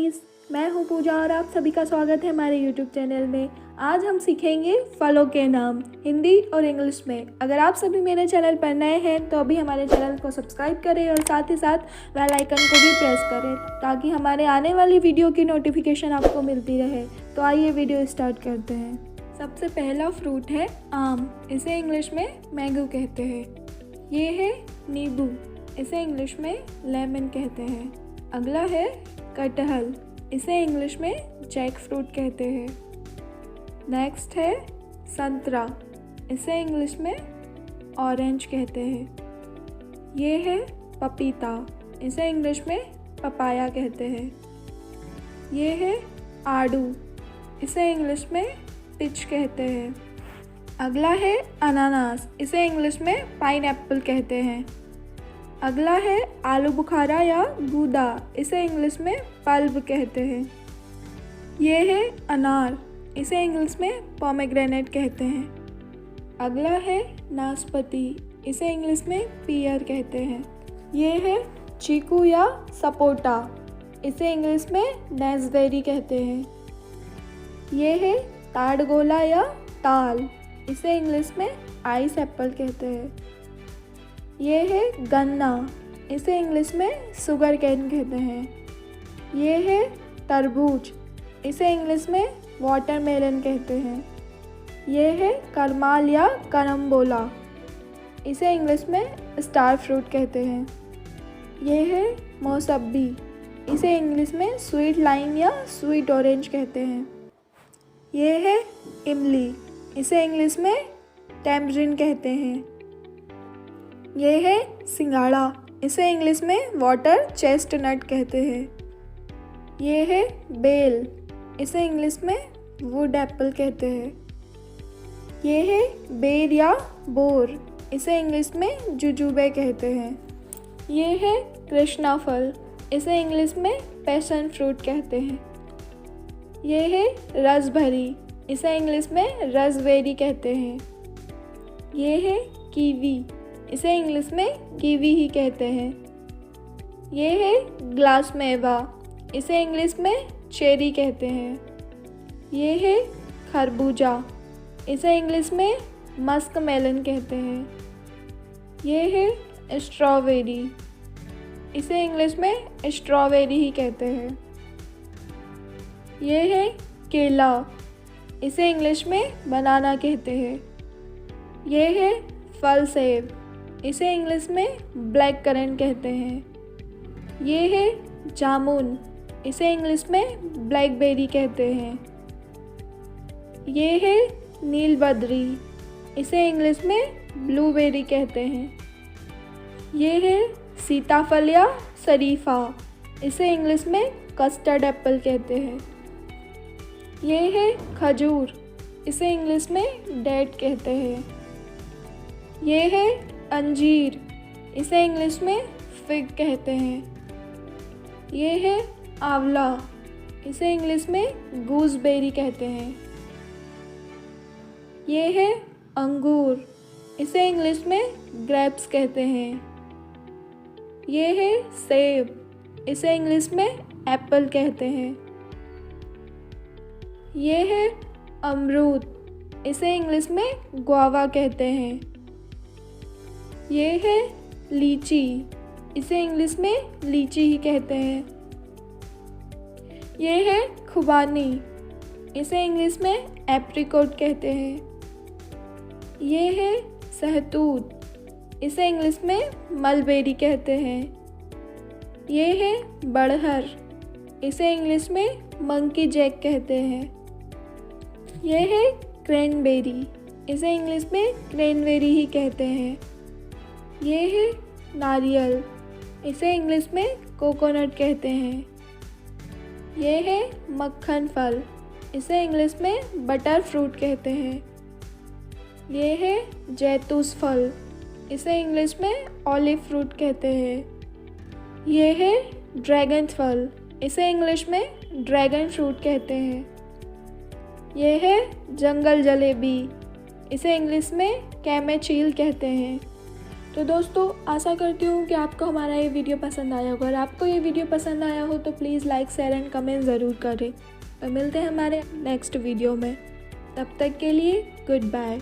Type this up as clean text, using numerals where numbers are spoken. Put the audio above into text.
Guys, मैं हूँ पूजा और आप सभी का स्वागत है हमारे यूट्यूब चैनल में। आज हम सीखेंगे फलों के नाम हिंदी और इंग्लिश में। अगर आप सभी मेरे चैनल पर नए हैं तो अभी हमारे चैनल को सब्सक्राइब करें और साथ ही साथ बेल आइकन को भी प्रेस करें ताकि हमारे आने वाली वीडियो की नोटिफिकेशन आपको मिलती रहे। तो आइए वीडियो स्टार्ट करते हैं। सबसे पहला फ्रूट है आम, इसे इंग्लिश में मैंगो कहते हैं। ये है नींबू, इसे इंग्लिश में लेमन कहते हैं। अगला है कटहल, इसे इंग्लिश में जैक फ्रूट कहते हैं। नेक्स्ट है संतरा, इसे इंग्लिश में ऑरेंज कहते हैं। ये है पपीता, इसे इंग्लिश में पपाया कहते हैं। ये है आड़ू, इसे इंग्लिश में पिच कहते हैं। अगला है अनानास, इसे इंग्लिश में पाइनएप्पल कहते हैं। अगला है आलू बुखारा या गूदा, इसे इंग्लिश में पल्ब कहते हैं। ये है अनार, इसे इंग्लिश में पोमेग्रेनेट कहते हैं। अगला है नाशपाती, इसे इंग्लिश में पियर कहते हैं। ये है चीकू या सपोटा, इसे इंग्लिश में नेस्बेरी कहते हैं। ये है ताड़गोला या ताल, इसे इंग्लिश में आइस एप्पल कहते हैं। ये है गन्ना, इसे इंग्लिश में शुगर कैन कहते हैं। ये है तरबूज, इसे इंग्लिश में वाटरमेलन कहते हैं। ये है करमाल या करम्बोला, इसे इंग्लिश में स्टार फ्रूट कहते हैं। ये है मौसम्बी, इसे इंग्लिश में स्वीट लाइम या स्वीट ऑरेंज कहते हैं। ये है इमली, इसे इंग्लिश में टैमरिन कहते हैं। ये है सिंघाड़ा, इसे इंग्लिश में वाटर चेस्टनट कहते हैं। ये है बेल, इसे इंग्लिश में वुड एप्पल कहते हैं। ये है बेर या बोर, इसे इंग्लिश में जुजुबे कहते हैं। ये है कृष्णा फल, इसे इंग्लिश में पैशन फ्रूट कहते हैं। ये है रसभरी, इसे इंग्लिश में रसबेरी कहते हैं। ये है कीवी, इसे इंग्लिश में कीवी ही कहते हैं। ये है ग्लास मेवा, इसे इंग्लिश में चेरी कहते हैं। ये है खरबूजा, इसे इंग्लिश में मस्क मेलन कहते हैं। ये है स्ट्रॉबेरी, इसे इंग्लिश में स्ट्रॉबेरी ही कहते हैं। ये है केला, इसे इंग्लिश में बनाना कहते हैं। ये है फल सेब, इसे इंग्लिश में ब्लैक करंट कहते हैं। ये है जामुन, इसे इंग्लिश में ब्लैकबेरी कहते हैं। ये है नीलबद्री, इसे इंग्लिश में ब्लूबेरी कहते हैं। ये है सीताफल या शरीफा, इसे इंग्लिश में कस्टर्ड एप्पल कहते हैं। ये है खजूर, इसे इंग्लिश में डेट कहते हैं। ये है अंजीर, इसे इंग्लिश में फिग कहते हैं। ये है आंवला, इसे इंग्लिश में गूसबेरी कहते हैं। ये है अंगूर, इसे इंग्लिश में ग्रेप्स कहते हैं। ये है सेब, इसे इंग्लिश में एप्पल कहते हैं। ये है अमरूद, इसे इंग्लिश में गुआवा कहते हैं। ये है लीची, इसे इंग्लिश में लीची ही कहते हैं। ये है खुबानी, इसे इंग्लिश में एप्रिकॉट कहते हैं। ये है सहतूत, इसे इंग्लिश में मलबेरी कहते हैं। ये है बड़हर, इसे इंग्लिश में मंकी जैक कहते हैं। ये है क्रैनबेरी, इसे इंग्लिश में क्रैनबेरी ही कहते हैं। ये है नारियल, इसे इंग्लिश में कोकोनट कहते हैं। ये है मक्खन फल, इसे इंग्लिश में बटर फ्रूट कहते हैं। ये है जैतूस फल, इसे इंग्लिश में ऑलिव फ्रूट कहते हैं। ये है ड्रैगन फल, इसे इंग्लिश में ड्रैगन फ्रूट कहते हैं। ये है जंगल जलेबी, इसे इंग्लिश में कैमेचील कहते हैं। तो दोस्तों आशा करती हूँ कि आपको हमारा ये वीडियो पसंद आया होगा। अगर आपको ये वीडियो पसंद आया हो तो please like, share and comment ज़रूर करें। तो मिलते हैं हमारे नेक्स्ट वीडियो में। तब तक के लिए गुड बाय।